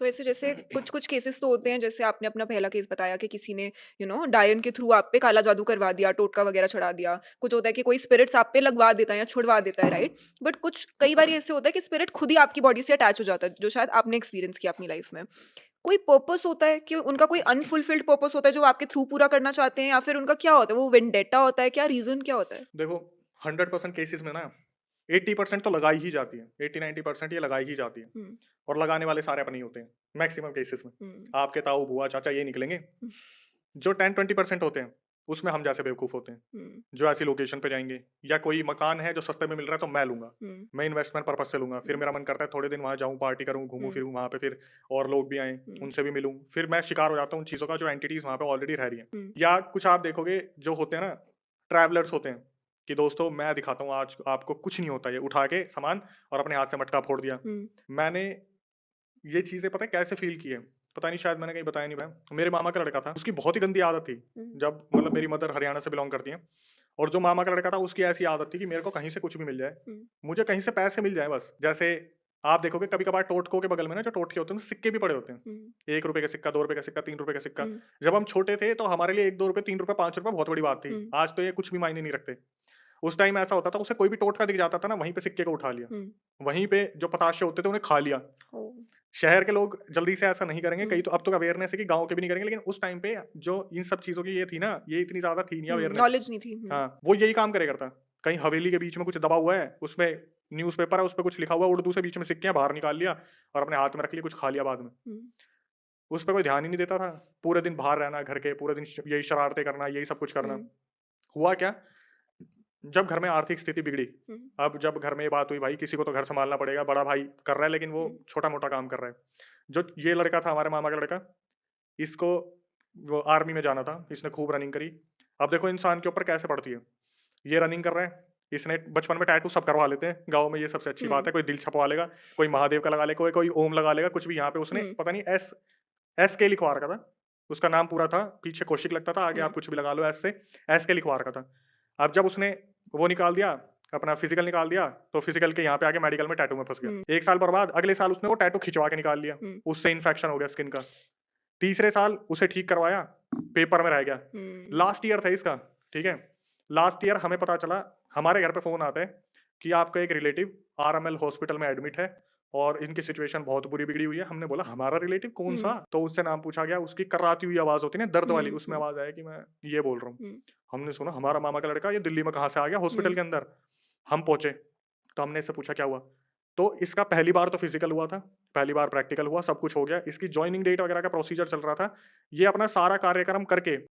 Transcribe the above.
तो ऐसे जैसे कुछ-कुछ केसेस तो होते हैं, जैसे आपने अपना पहला केस बताया कि किसी ने डायन के थ्रू आप पे काला जादू करवा दिया, टोटका वगैरह चढ़ा दिया। कुछ होता है कि कोई स्पिरिट्स आप पे लगवा देता है या छुड़वा देता है, राइट? बट कुछ कई बारी ऐसे होता है कि स्पिरिट खुद ही आपकी बॉडी से अटैच हो जाता है, जो शायद आपने एक्सपीरियंस किया अपनी लाइफ में। कोई पर्पस होता है कि उनका कोई अनफुलफिल्ड पर्पस होता है जो वो आपके थ्रू पूरा करना चाहते हैं, या फिर उनका क्या होता है? वो वेंडेटा होता है, क्या रीज़न क्या होता है? देखो 100% केसेस में ना 80% तो लगाई ही जाती है, 80-90% ये लगाई ही जाती है। हुँ, और लगाने वाले सारे अपने ही होते हैं, मैक्सिमम केसेस में। हुँ, आपके ताऊ, बुआ, चाचा ये निकलेंगे। हुँ, जो 10-20% होते हैं, उसमें हम जैसे बेवकूफ़ होते हैं, हुँ, जो ऐसी लोकेशन पे जाएँगे या कोई मकान है जो सस्ते में मिल रहा है तो मैं लूँगा। हुँ, मैं इन्वेस्टमेंट पर्पज़ से लूँगा, फिर हुँ, मेरा मन करता है थोड़े दिन वहाँ जाऊँ, पार्टी करूँ, हुँ, घूमूँ-फिरूँ वहाँ पे, फिर और लोग भी आएँ, हुँ, उनसे भी मिलूँ। फिर मैं शिकार हो जाता हूँ उन चीज़ों का जो एंटिटीज़ वहाँ पे ऑलरेडी रह रही हैं। हुँ, या कुछ आप देखोगे जो होते हैं ना, ट्रैवलर्स होते हैं, कि दोस्तों मैं दिखाता हूँ आज आपको कुछ नहीं होता, ये उठा के सामान और अपने हाथ से मटका फोड़ दिया। हुँ, मैंने ये चीज़ें पता है कैसे फ़ील की है? पता नहीं शायद मैंने कहीं बताया नहीं मैं। मेरे मामा का लड़का था, उसकी बहुत ही गंदी आदत थी। हुँ, जब मतलब मेरी मदर हरियाणा से बिलॉन्ग करती हैं और जो मामा का लड़का था उसकी ऐसी आदत थी कि मेरे को कहीं से कुछ भी मिल जाए। हुँ, मुझे कहीं से पैसे मिल जाएँ बस। जैसे आप देखोगे कभी-कभार टोटकों के बगल में ना जो टोटके होते हैं, सिक्के भी पड़े होते हैं। हुँ, ₹1 का सिक्का, ₹2 का सिक्का, ₹3 का सिक्का। हुँ, जब हम छोटे थे तो हमारे लिए ₹1, ₹2, ₹3, ₹5 बहुत बड़ी बात थी। हुँ, आज तो ये कुछ भी मायने नहीं रखते। उस टाइम ऐसा होता था उसे कोई भी टोटका दिख जाता था ना, वहीं पे सिक्के को उठा लिया। हुँ, वहीं पे जो पताशे होते थे उन्हें खा लिया। ओह! शहर के लोग जल्दी से ऐसा नहीं करेंगे, हुँ, कई तो अब तो अवेयरनेस है कि गाँव के भी नहीं करेंगे, लेकिन उस टाइम पे जो इन सब चीज़ों की ये थी ना, ये इतनी ज़्यादा थी नहीं हुँ, अवेयरनेस। नॉलेज नहीं थी। हुँ, हाँ, वो यही काम करे करता। कहीं हवेली के बीच में कुछ दबा हुआ है, उसमें न्यूज़पेपर है, उसपे कुछ लिखा हुआ है उर्दू से, बीच में सिक्के हैं, बाहर निकाल लिया और अपने हाथ में रख लिया, कुछ खा लिया बाद में। हुँ, उस पे कोई ध्यान ही नहीं देता था। पूरे दिन बाहर रहना घर के, पूरे दिन यही शरारतें करना, यही सब कुछ करना। हुँ, हुआ क्या, जब घर में आर्थिक स्थिति बिगड़ी, हुँ, अब जब घर में ये बात हुई भाई किसी को तो घर सँभालना पड़ेगा, बड़ा भाई कर रहा है लेकिन वो हुँ, छोटा-मोटा काम कर रहा है। जो ये लड़का था हमारे मामा का लड़का, इसको वो आर्मी में जाना था, इसने खूब रनिंग करी। अब देखो इंसान के ऊपर कैसे पड़ती है। ये रनिंग कर रहा है, इसने बचपन में टैटू सब करवा लेते हैं, गाँव में ये सबसे अच्छी बात हुँ, है, कोई दिल छपवा लेगा, कोई महादेव का लगा लेगा, कोई कोई ओम लगा लेगा, कुछ भी यहाँ पे उसने हुँ, पता नहीं एस के लिखवा रखा था। उसका नाम पूरा था, पीछे कौशिक लगता था, आगे हुँ, आप कुछ भी लगा लो एस से, एस के लिखवा रखा था। अब जब उसने वो निकाल दिया, अपना फिज़िकल निकाल दिया, तो फिज़िकल के यहाँ पे आके मेडिकल में टैटू में फँस गया। हुँ, 1 साल बर्बाद, अगले साल उसने वो टैटू खिंचवा के निकाल लिया, हुँ, उससे इन्फेक्शन हो गया स्किन का। तीसरे साल उसे ठीक करवाया, पेपर में रह गया। हुँ, लास्ट ईयर था इसका, ठीक है? लास्ट ईयर हमें पता चला, हमारे घर पे फ़ोन आता है कि आपका एक रिलेटिव आरएमएल हॉस्पिटल में एडमिट है और इनकी सिचुएशन बहुत बुरी बिगड़ी हुई है। हमने बोला हमारा रिलेटिव कौन-सा? हुँ, तो उससे नाम पूछा गया, उसकी कर्राती हुई आवाज़ होती है ना दर्द वाली, हुँ, उसमें हुँ, आवाज़ आया कि मैं ये बोल रहा हूँ। हुँ, हमने सुना हमारा मामा का लड़का ये दिल्ली में कहाँ से आ गया हॉस्पिटल हुँ, के अंदर। हम पहुँचे, तो हमने इससे पूछा क्या हुआ? तो इसका पहली बार तो फिज़िकल हुआ था, पहली बार प्रैक्टिकल हुआ, सब कुछ हो गया। इसकी जॉइनिंग डेट वगैरह का प्रोसीजर चल रहा था। ये अपना सारा कार्यक्रम करके